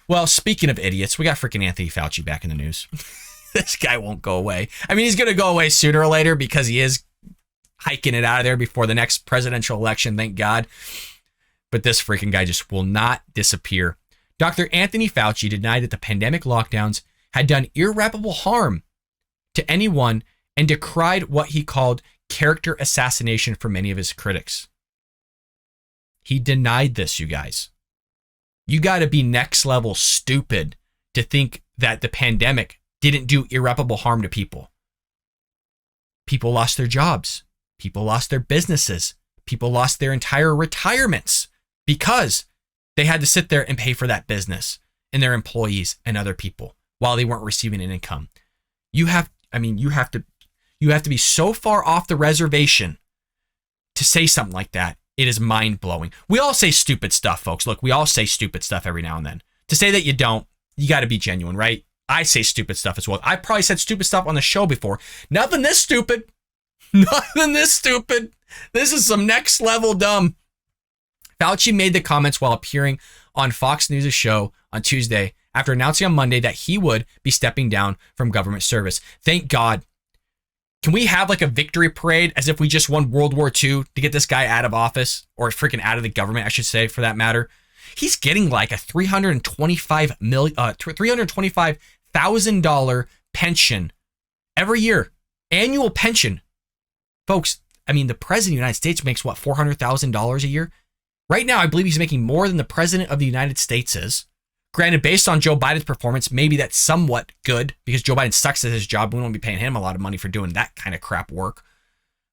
Well, speaking of idiots, we got freaking Anthony Fauci back in the news. This guy won't go away. I mean, he's going to go away sooner or later because he is hiking it out of there before the next presidential election, thank God. But this freaking guy just will not disappear. Dr. Anthony Fauci denied that the pandemic lockdowns had done irreparable harm to anyone and decried what he called character assassination for many of his critics. He denied this, you guys. You got to be next level stupid to think that the pandemic didn't do irreparable harm to people. People lost their jobs. People lost their businesses. People lost their entire retirements because they had to sit there and pay for that business and their employees and other people while they weren't receiving an income. You have to be so far off the reservation to say something like that. It is mind-blowing. We all say stupid stuff, folks. Look, we all say stupid stuff every now and then. To say that you don't, you got to be genuine, right? I say stupid stuff as well. I probably said stupid stuff on the show before. Nothing this stupid. Nothing this stupid. This is some next level dumb. Fauci made the comments while appearing on Fox News' show on Tuesday after announcing on Monday that he would be stepping down from government service. Thank God. Can we have like a victory parade as if we just won World War II to get this guy out of office, or freaking out of the government, I should say, for that matter? He's getting like a $325,000 pension every year, annual pension. Folks, I mean, the president of the United States makes what, $400,000 a year? Right now, I believe he's making more than the president of the United States is. Granted, based on Joe Biden's performance, maybe that's somewhat good because Joe Biden sucks at his job. We won't be paying him a lot of money for doing that kind of crap work.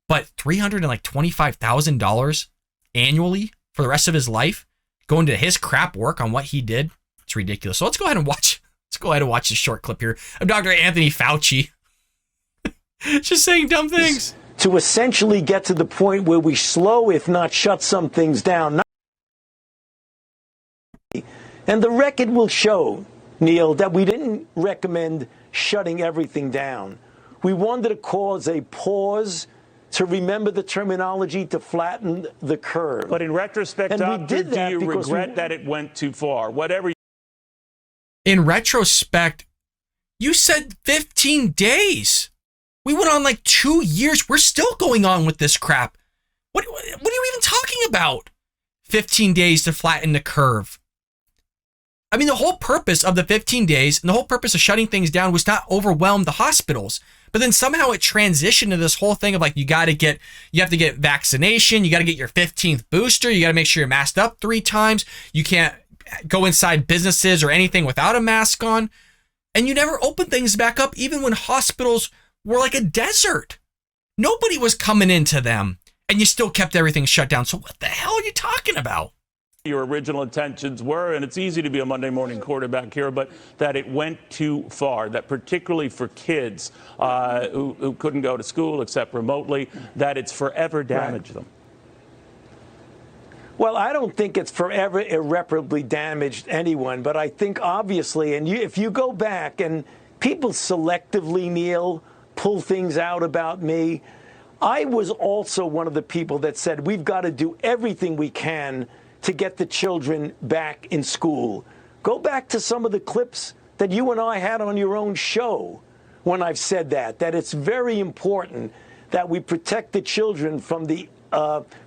But $325,000 annually for the rest of his life, going to his crap work on what he did, it's ridiculous. So let's go ahead and watch this short clip here of Dr. Anthony Fauci just saying dumb things. To essentially get to the point where we slow, if not shut some things down. And the record will show, Neil, that we didn't recommend shutting everything down. We wanted to cause a pause, to remember the terminology, to flatten the curve. But in retrospect, Doctor, do you regret that it went too far? Whatever. In retrospect, you said 15 days. We went on like 2 years. We're still going on with this crap. What are you even talking about? 15 days to flatten the curve. I mean, the whole purpose of the 15 days and the whole purpose of shutting things down was not overwhelm the hospitals. But then somehow it transitioned to this whole thing of like, you have to get vaccination. You got to get your 15th booster. You got to make sure you're masked up 3 times. You can't go inside businesses or anything without a mask on. And you never opened things back up, even when hospitals were like a desert. Nobody was coming into them, and you still kept everything shut down. So what the hell are you talking about? Your original intentions were, and it's easy to be a Monday morning quarterback here, but that it went too far, that particularly for kids who couldn't go to school except remotely, that it's forever damaged them. Well, I don't think it's forever irreparably damaged anyone, but I think obviously, and if you go back and people selectively, Neil, pull things out about me, I was also one of the people that said we've got to do everything we can to get the children back in school. Go back to some of the clips that you and I had on your own show when I've said that it's very important that we protect the children from the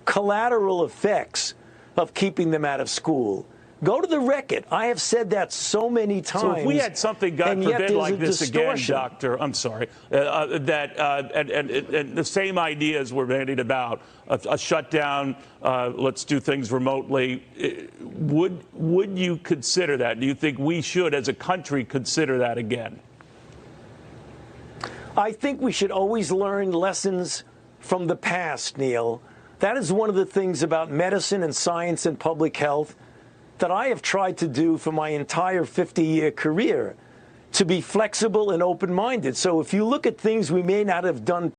collateral effects of keeping them out of school. Go to the record. I have said that so many times. So if we had something, God forbid, like this again, Doctor, I'm sorry, and the same ideas were bandied about, a shutdown, let's do things remotely. Would you consider that? Do you think we should, as a country, consider that again? I think we should always learn lessons from the past, Neil. That is one of the things about medicine and science and public health that I have tried to do for my entire 50-year career, to be flexible and open-minded. So if you look at things we may not have done.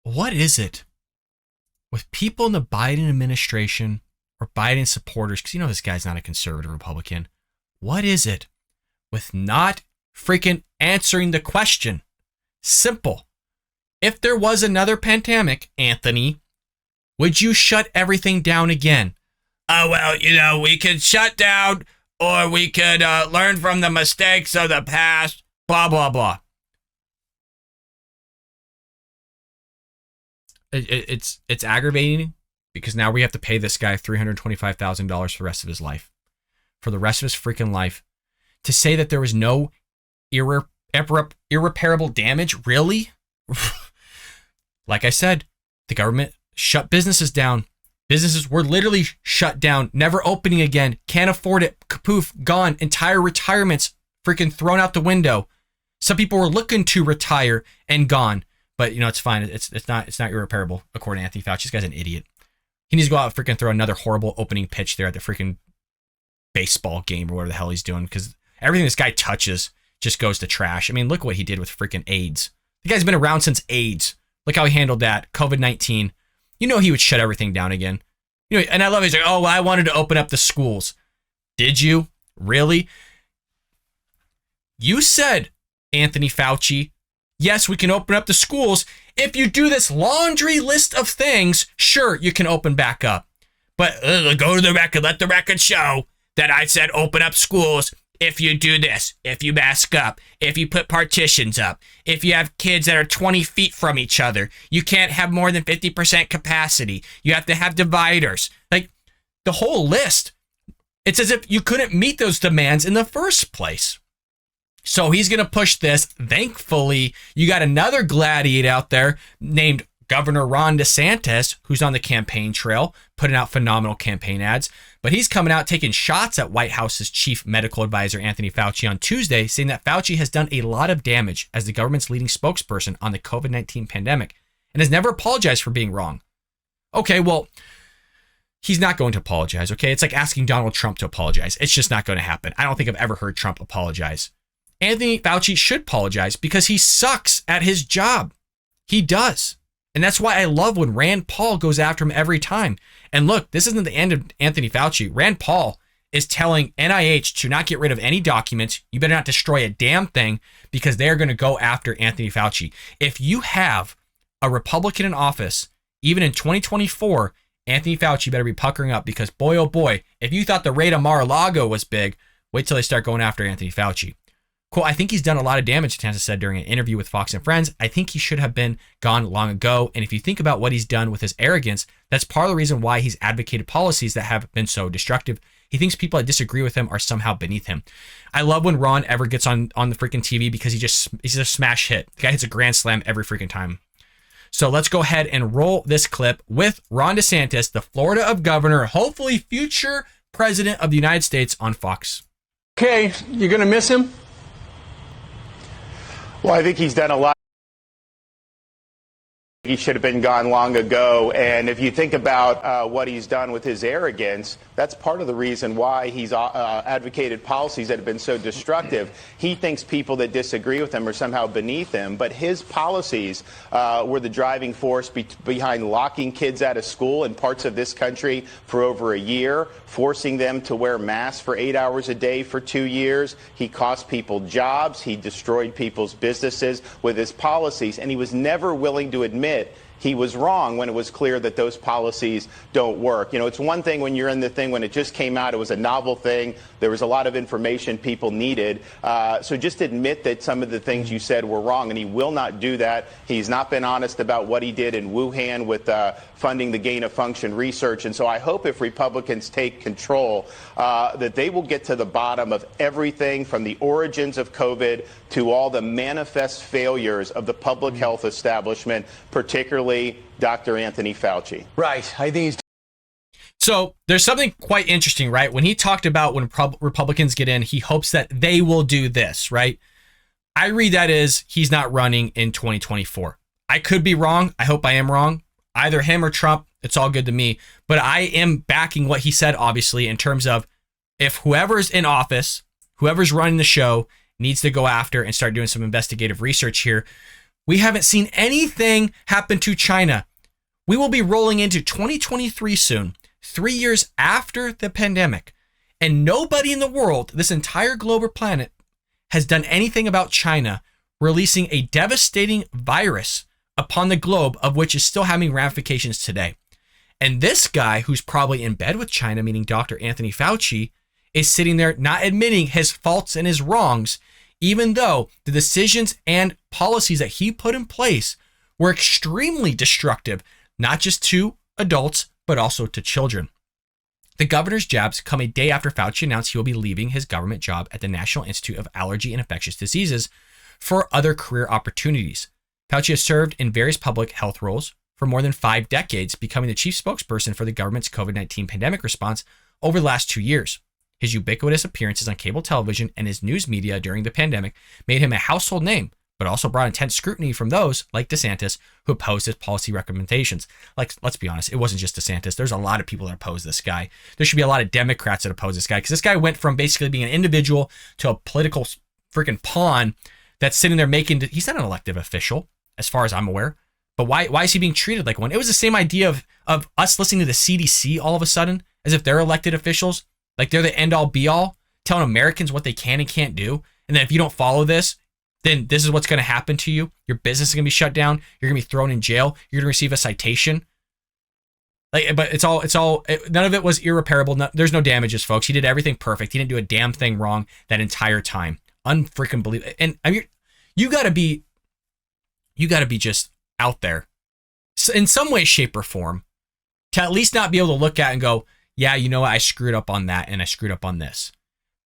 What is it with people in the Biden administration or Biden supporters, because you know this guy's not a conservative Republican, what is it with not freaking answering the question? Simple. If there was another pandemic, Anthony, would you shut everything down again? oh, well, you know, we could shut down or we could learn from the mistakes of the past, blah, blah, blah. It's aggravating because now we have to pay this guy $325,000 for the rest of his life. For the rest of his freaking life. To say that there was no irreparable damage, really? Like I said, the government shut businesses down. Businesses were literally shut down, never opening again, can't afford it, kapoof, gone, entire retirements freaking thrown out the window. Some people were looking to retire and gone, but you know, it's fine. It's not irreparable, according to Anthony Fauci. This guy's an idiot. He needs to go out and freaking throw another horrible opening pitch there at the freaking baseball game or whatever the hell he's doing, because everything this guy touches just goes to trash. I mean, look what he did with freaking AIDS. The guy's been around since AIDS. Look how he handled that. COVID-19. You know he would shut everything down again. You know, and I love it. He's like, oh, well, I wanted to open up the schools. Did you? Really? You said, Anthony Fauci, yes, we can open up the schools. If you do this laundry list of things, sure, you can open back up. But go to the record, let the record show that I said open up schools if you do this, if you mask up, if you put partitions up, if you have kids that are 20 feet from each other, you can't have more than 50% capacity. You have to have dividers. Like, the whole list. It's as if you couldn't meet those demands in the first place. So he's going to push this. Thankfully, you got another gladiator out there named Governor Ron DeSantis, who's on the campaign trail, putting out phenomenal campaign ads. But he's coming out taking shots at White House's chief medical advisor, Anthony Fauci, on Tuesday, saying that Fauci has done a lot of damage as the government's leading spokesperson on the COVID-19 pandemic and has never apologized for being wrong. Okay, well, he's not going to apologize, okay? It's like asking Donald Trump to apologize. It's just not going to happen. I don't think I've ever heard Trump apologize. Anthony Fauci should apologize because he sucks at his job. He does. And that's why I love when Rand Paul goes after him every time. And look, this isn't the end of Anthony Fauci. Rand Paul is telling NIH to not get rid of any documents. You better not destroy a damn thing because they're going to go after Anthony Fauci. If you have a Republican in office, even in 2024, Anthony Fauci better be puckering up because boy, oh boy, if you thought the raid of Mar-a-Lago was big, wait till they start going after Anthony Fauci. Quote, I think he's done a lot of damage, DeSantis said during an interview with Fox and Friends. I think he should have been gone long ago. And if you think about what he's done with his arrogance, that's part of the reason why he's advocated policies that have been so destructive. He thinks people that disagree with him are somehow beneath him. I love when Ron ever gets on the freaking TV because he's a smash hit. The guy hits a grand slam every freaking time. So let's go ahead and roll this clip with Ron DeSantis, the Florida governor, hopefully future president of the United States, on Fox. Okay, you're going to miss him? Well, I think he's done a lot. He should have been gone long ago. And if you think about what he's done with his arrogance, that's part of the reason why he's advocated policies that have been so destructive. He thinks people that disagree with him are somehow beneath him. But his policies were the driving force behind locking kids out of school in parts of this country for over a year, forcing them to wear masks for 8 hours a day for 2 years. He cost people jobs. He destroyed people's businesses with his policies. And he was never willing to admit he was wrong when it was clear that those policies don't work. You know, it's one thing when you're in the thing, when it just came out, it was a novel thing. There was a lot of information people needed. So just admit that some of the things you said were wrong, and he will not do that. He's not been honest about what he did in Wuhan with funding the gain-of-function research. And so I hope if Republicans take control, that they will get to the bottom of everything from the origins of COVID to all the manifest failures of the public health establishment, particularly Dr. Anthony Fauci. Right. I think he's... So there's something quite interesting, right? When he talked about when Republicans get in, he hopes that they will do this, right? I read that as he's not running in 2024. I could be wrong. I hope I am wrong. Either him or Trump, it's all good to me. But I am backing what he said, obviously, in terms of if whoever's in office, whoever's running the show needs to go after and start doing some investigative research here. We haven't seen anything happen to China. We will be rolling into 2023 soon, 3 years after the pandemic. And nobody in the world, this entire globe or planet, has done anything about China releasing a devastating virus upon the globe, of which is still having ramifications today. And this guy, who's probably in bed with China, meaning Dr. Anthony Fauci, is sitting there not admitting his faults and his wrongs, even though the decisions and policies that he put in place were extremely destructive, not just to adults, but also to children. The governor's jabs come a day after Fauci announced he will be leaving his government job at the National Institute of Allergy and Infectious Diseases for other career opportunities. Fauci has served in various public health roles for more than 5 decades, becoming the chief spokesperson for the government's COVID-19 pandemic response over the last 2 years. His ubiquitous appearances on cable television and his news media during the pandemic made him a household name, but also brought intense scrutiny from those like DeSantis who opposed his policy recommendations. Like, let's be honest, it wasn't just DeSantis. There's a lot of people that oppose this guy. There should be a lot of Democrats that oppose this guy, because this guy went from basically being an individual to a political freaking pawn that's sitting there making, he's not an elected official as far as I'm aware, but why is he being treated like one? It was the same idea of us listening to the CDC all of a sudden, as if they're elected officials, like they're the end all be all, telling Americans what they can and can't do. And then if you don't follow this, then this is what's going to happen to you. Your business is going to be shut down. You're going to be thrown in jail. You're going to receive a citation. Like, but none of it was irreparable. There's no damages, folks. He did everything perfect. He didn't do a damn thing wrong that entire time. Unfreaking believable. And I mean, you got to be just out there in some way, shape, or form to at least not be able to look at and go, yeah, you know what? I screwed up on that and I screwed up on this.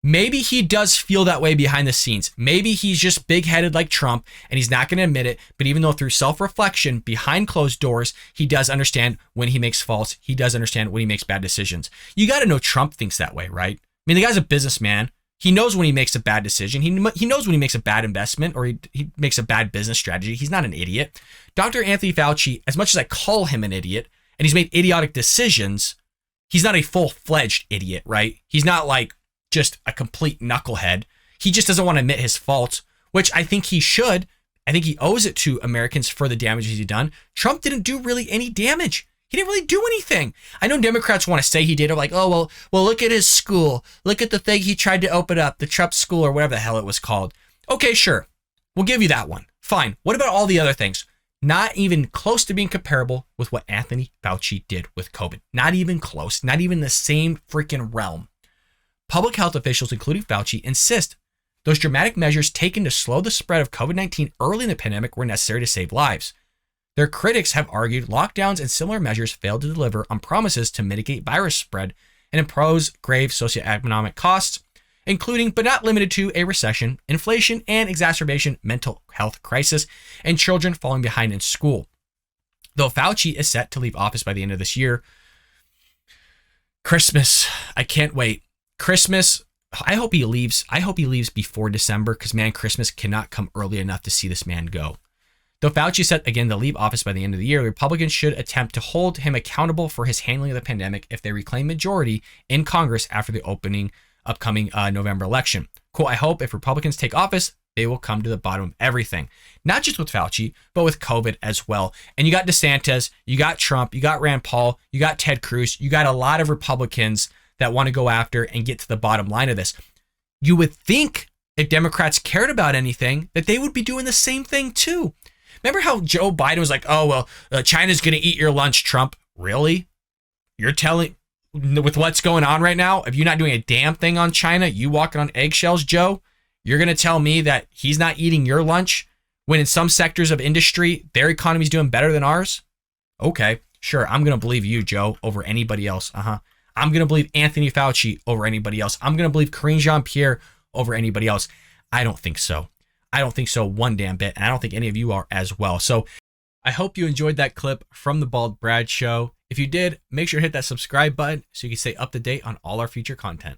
Maybe he does feel that way behind the scenes. Maybe he's just big-headed like Trump and he's not going to admit it. But even though through self-reflection, behind closed doors, he does understand when he makes faults. He does understand when he makes bad decisions. You got to know Trump thinks that way, right? I mean, the guy's a businessman. He knows when he makes a bad decision. He knows when he makes a bad investment or he makes a bad business strategy. He's not an idiot. Dr. Anthony Fauci, as much as I call him an idiot and he's made idiotic decisions, he's not a full-fledged idiot, right? He's not like just a complete knucklehead. He just doesn't want to admit his faults, which I think he should. I think he owes it to Americans for the damage he's done. Trump didn't do really any damage. He didn't really do anything. I know Democrats want to say he did. They're like, oh, well, look at his school. Look at the thing he tried to open up, the Trump school or whatever the hell it was called. Okay, sure. We'll give you that one. Fine. What about all the other things? Not even close to being comparable with what Anthony Fauci did with COVID. Not even close. Not even the same freaking realm. Public health officials, including Fauci, insist those dramatic measures taken to slow the spread of COVID-19 early in the pandemic were necessary to save lives. Their critics have argued lockdowns and similar measures failed to deliver on promises to mitigate virus spread and impose grave socioeconomic costs, including but not limited to a recession, inflation, and exacerbation mental health crisis, and children falling behind in school. Though Fauci is set to leave office by the end of this year, Christmas, I can't wait. Christmas, I hope he leaves. I hope he leaves before December because, man, Christmas cannot come early enough to see this man go. Though Fauci set again to leave office by the end of the year, Republicans should attempt to hold him accountable for his handling of the pandemic if they reclaim majority in Congress after the upcoming November election. Quote, I hope if Republicans take office, they will come to the bottom of everything. Not just with Fauci, but with COVID as well. And you got DeSantis, you got Trump, you got Rand Paul, you got Ted Cruz, you got a lot of Republicans that want to go after and get to the bottom line of this. You would think if Democrats cared about anything, that they would be doing the same thing too. Remember how Joe Biden was like, oh, well, China's going to eat your lunch, Trump. Really? You're telling, with what's going on right now, if you're not doing a damn thing on China, you walking on eggshells, Joe, you're going to tell me that he's not eating your lunch when in some sectors of industry, their economy's doing better than ours? Okay, sure. I'm going to believe you, Joe, over anybody else. I'm going to believe Anthony Fauci over anybody else. I'm going to believe Karine Jean-Pierre over anybody else. I don't think so. I don't think so one damn bit, and I don't think any of you are as well. So I hope you enjoyed that clip from the Bald Brad Show. If you did, make sure to hit that subscribe button so you can stay up to date on all our future content.